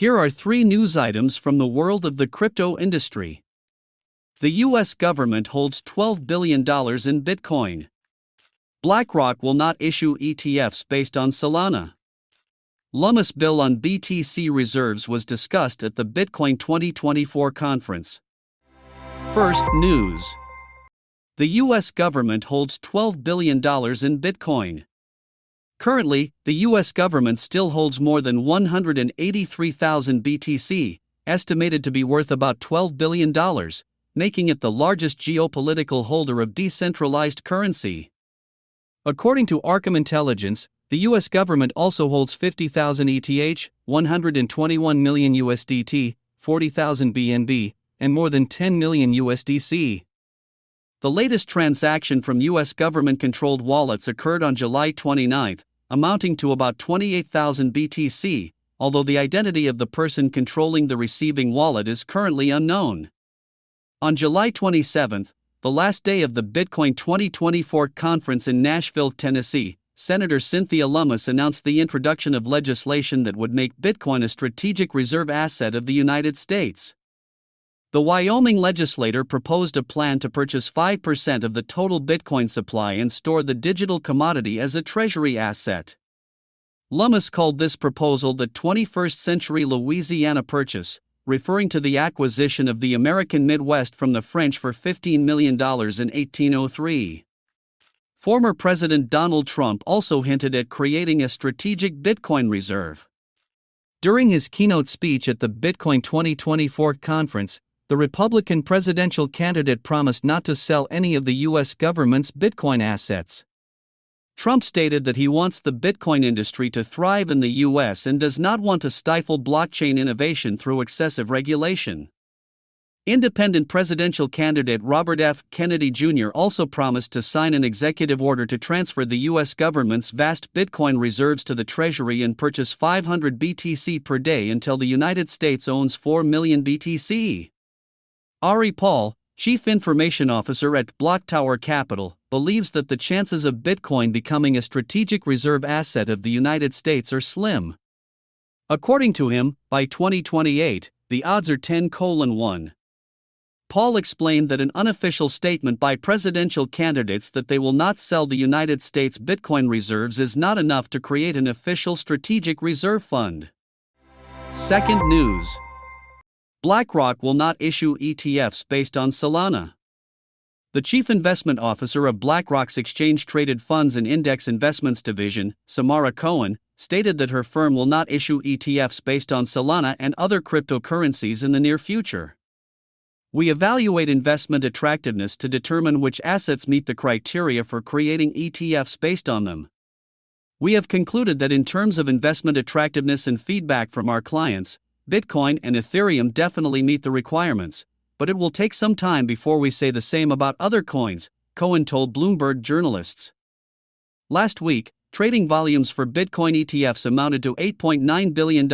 Here are 3 news items from the world of the crypto industry. The U.S. government holds $12 billion in Bitcoin. BlackRock will not issue ETFs based on Solana. Lummis bill on BTC reserves was discussed at the Bitcoin 2024 conference. First news. The U.S. government holds $12 billion in Bitcoin. Currently, the U.S. government still holds more than 183,000 BTC, estimated to be worth about $12 billion, making it the largest geopolitical holder of decentralized currency. According to Arkham Intelligence, the U.S. government also holds 50,000 ETH, 121 million USDT, 40,000 BNB, and more than 10 million USDC. The latest transaction from U.S. government-controlled wallets occurred on July 29, amounting to about 28,000 BTC, although the identity of the person controlling the receiving wallet is currently unknown. On July 27, the last day of the Bitcoin 2024 conference in Nashville, Tennessee, Senator Cynthia Lummis announced the introduction of legislation that would make Bitcoin a strategic reserve asset of the United States. The Wyoming legislator proposed a plan to purchase 5% of the total Bitcoin supply and store the digital commodity as a treasury asset. Lummis called this proposal the 21st Century Louisiana Purchase, referring to the acquisition of the American Midwest from the French for $15 million in 1803. Former President Donald Trump also hinted at creating a strategic Bitcoin reserve. During his keynote speech at the Bitcoin 2024 conference, the Republican presidential candidate promised not to sell any of the U.S. government's Bitcoin assets. Trump stated that he wants the Bitcoin industry to thrive in the U.S. and does not want to stifle blockchain innovation through excessive regulation. Independent presidential candidate Robert F. Kennedy Jr. also promised to sign an executive order to transfer the U.S. government's vast Bitcoin reserves to the Treasury and purchase 500 BTC per day until the United States owns 4 million BTC. Ari Paul, Chief Information Officer at BlockTower Capital, believes that the chances of Bitcoin becoming a strategic reserve asset of the United States are slim. According to him, by 2028, the odds are 10:1. Paul explained that an unofficial statement by presidential candidates that they will not sell the United States Bitcoin reserves is not enough to create an official strategic reserve fund. Second news. BlackRock will not issue ETFs based on Solana. The chief investment officer of BlackRock's exchange-traded funds and index investments division, Samara Cohen, stated that her firm will not issue ETFs based on Solana and other cryptocurrencies in the near future. We evaluate investment attractiveness to determine which assets meet the criteria for creating ETFs based on them. We have concluded that in terms of investment attractiveness and feedback from our clients, Bitcoin and Ethereum definitely meet the requirements, but it will take some time before we say the same about other coins, Cohen told Bloomberg journalists. Last week, trading volumes for Bitcoin ETFs amounted to $8.9 billion,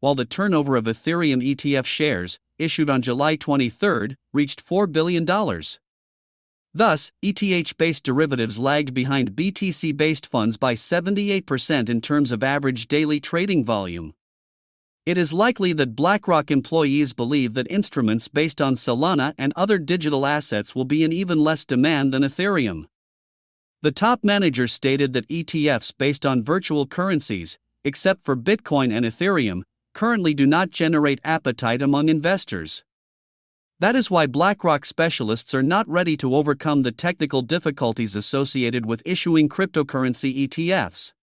while the turnover of Ethereum ETF shares, issued on July 23, reached $4 billion. Thus, ETH-based derivatives lagged behind BTC-based funds by 78% in terms of average daily trading volume. It is likely that BlackRock employees believe that instruments based on Solana and other digital assets will be in even less demand than Ethereum. The top manager stated that ETFs based on virtual currencies, except for Bitcoin and Ethereum, currently do not generate appetite among investors. That is why BlackRock specialists are not ready to overcome the technical difficulties associated with issuing cryptocurrency ETFs.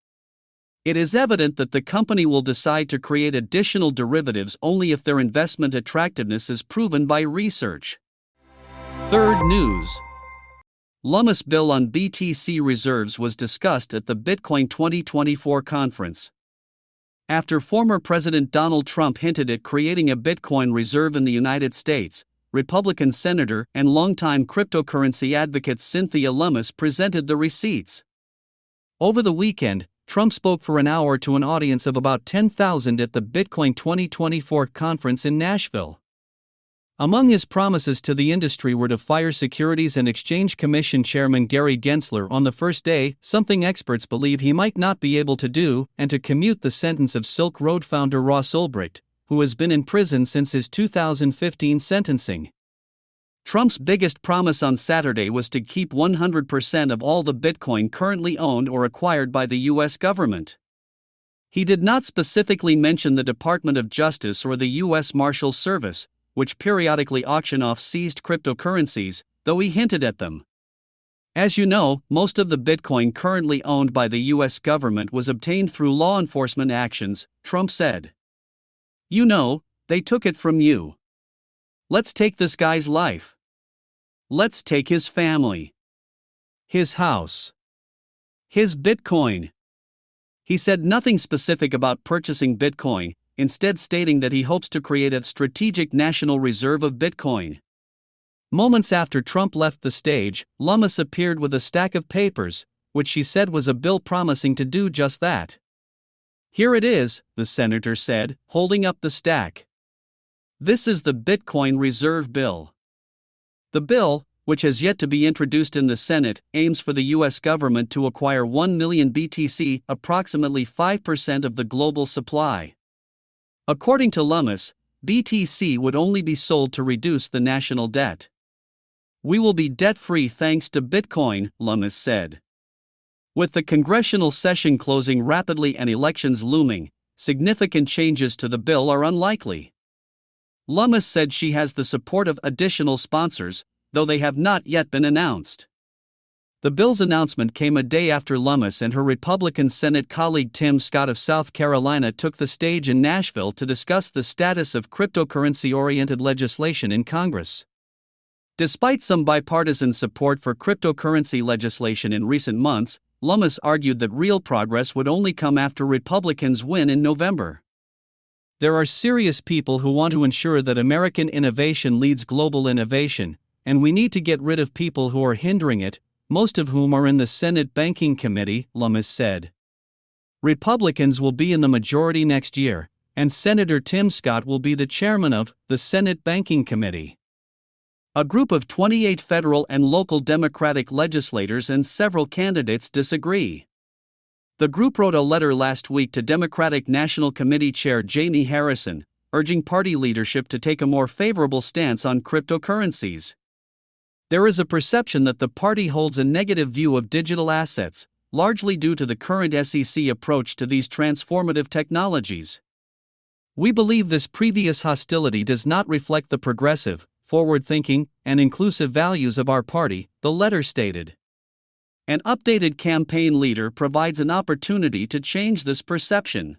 It is evident that the company will decide to create additional derivatives only if their investment attractiveness is proven by research. Third news. Lummis bill on BTC reserves was discussed at the Bitcoin 2024 conference. After former President Donald Trump hinted at creating a Bitcoin reserve in the United States, Republican Senator and longtime cryptocurrency advocate Cynthia Lummis presented the receipts. Over the weekend, Trump spoke for an hour to an audience of about 10,000 at the Bitcoin 2024 conference in Nashville. Among his promises to the industry were to fire Securities and Exchange Commission Chairman Gary Gensler on the first day, something experts believe he might not be able to do, and to commute the sentence of Silk Road founder Ross Ulbricht, who has been in prison since his 2015 sentencing. Trump's biggest promise on Saturday was to keep 100% of all the Bitcoin currently owned or acquired by the U.S. government. He did not specifically mention the Department of Justice or the U.S. Marshals Service, which periodically auction off seized cryptocurrencies, though he hinted at them. As you know, most of the Bitcoin currently owned by the U.S. government was obtained through law enforcement actions, Trump said. You know, they took it from you. Let's take this guy's life. Let's take his family. His house. His Bitcoin. He said nothing specific about purchasing Bitcoin, instead stating that he hopes to create a strategic national reserve of Bitcoin. Moments after Trump left the stage, Lummis appeared with a stack of papers, which she said was a bill promising to do just that. Here it is, the senator said, holding up the stack. This is the Bitcoin Reserve Bill. The bill, which has yet to be introduced in the Senate, aims for the U.S. government to acquire 1 million BTC, approximately 5% of the global supply. According to Lummis, BTC would only be sold to reduce the national debt. We will be debt-free thanks to Bitcoin, Lummis said. With the congressional session closing rapidly and elections looming, significant changes to the bill are unlikely. Lummis said she has the support of additional sponsors, though they have not yet been announced. The bill's announcement came a day after Lummis and her Republican Senate colleague Tim Scott of South Carolina took the stage in Nashville to discuss the status of cryptocurrency-oriented legislation in Congress. Despite some bipartisan support for cryptocurrency legislation in recent months, Lummis argued that real progress would only come after Republicans win in November. There are serious people who want to ensure that American innovation leads global innovation, and we need to get rid of people who are hindering it, most of whom are in the Senate Banking Committee, Lummis said. Republicans will be in the majority next year, and Senator Tim Scott will be the chairman of the Senate Banking Committee. A group of 28 federal and local Democratic legislators and several candidates disagree. The group wrote a letter last week to Democratic National Committee Chair Jamie Harrison, urging party leadership to take a more favorable stance on cryptocurrencies. There is a perception that the party holds a negative view of digital assets, largely due to the current SEC approach to these transformative technologies. We believe this previous hostility does not reflect the progressive, forward-thinking, and inclusive values of our party, the letter stated. An updated campaign leader provides an opportunity to change this perception.